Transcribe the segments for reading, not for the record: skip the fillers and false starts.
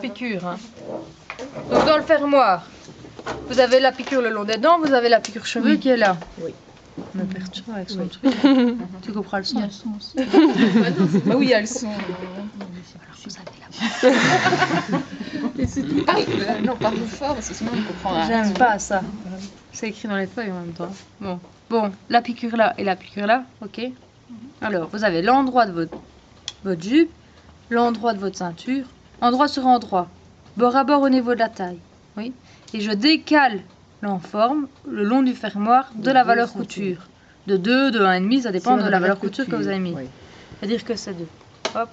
Piqûre. Hein. Donc dans le fermoir, vous avez la piqûre le long des dents, vous avez la piqûre cheveux qui est là. Oui. Me perturbe avec son truc. Tu comprends le son? Il y a le son aussi. Bah oui, il y a le son. Vous avez la Non, parle fort parce que sinon on ne comprend rien. J'aime pas ça. C'est écrit dans les feuilles en même temps. Bon, la piqûre là et la piqûre là, ok. Alors, vous avez l'endroit de votre jupe, l'endroit de votre ceinture, endroit sur endroit, bord à bord au niveau de la taille. Oui. Et je décale l'enforme le long du fermoir de la valeur couture. De 2, de 1,5, ça dépend de la valeur couture que vous avez mis. Oui. C'est-à-dire que c'est 2. Hop.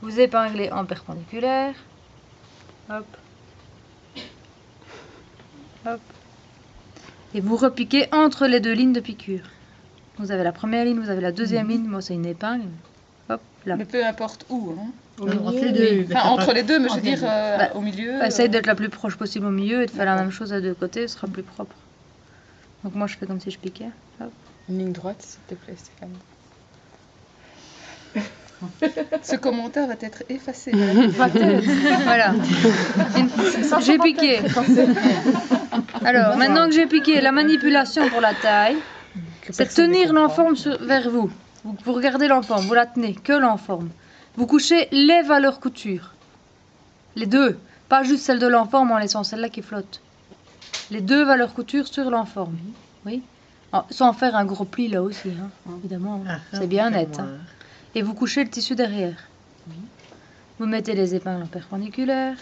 Vous épinglez en perpendiculaire. Hop. Hop. Et vous repiquez entre les deux lignes de piqûre. Vous avez la première ligne, vous avez la deuxième ligne. Moi, c'est une épingle. Hop, là. Mais peu importe où. Hein. Entre les deux. Enfin, entre les deux, mais je veux dire au milieu. Essaye d'être la plus proche possible au milieu et de faire la même chose à deux côtés, ce sera plus propre. Donc moi, je fais comme si je piquais. Hop. Une ligne droite, s'il te plaît, Stéphane. Ce commentaire va être effacé. Voilà. J'ai piqué. Alors, maintenant que j'ai piqué, la manipulation pour la taille, c'est de tenir l'enforme vers vous. Vous regardez l'enforme, vous la tenez, que l'enforme. Vous couchez les valeurs couture. Les deux. Pas juste celle de l'enforme en laissant celle-là qui flotte. Les deux valeurs couture sur l'enforme. Oui. Sans faire un gros pli là aussi, hein, évidemment. C'est bien net. Hein. Et vous couchez le tissu derrière. Vous mettez les épingles en perpendiculaire,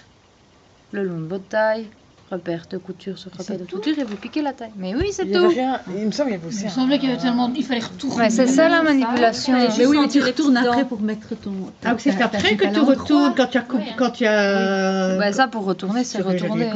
le long de votre taille, repère de couture sur repère de couture et vous piquez la taille. Mais oui, c'est tout. Il me semble qu'il y avait aussi. Il me semblait qu'il y avait tellement. Il fallait retourner. Ouais, c'est ça la manipulation. Mais oui, mais tu retournes après pour mettre ton. Ah, c'est après que tu retournes quand tu as. Ouais, ça pour retourner, c'est retourner.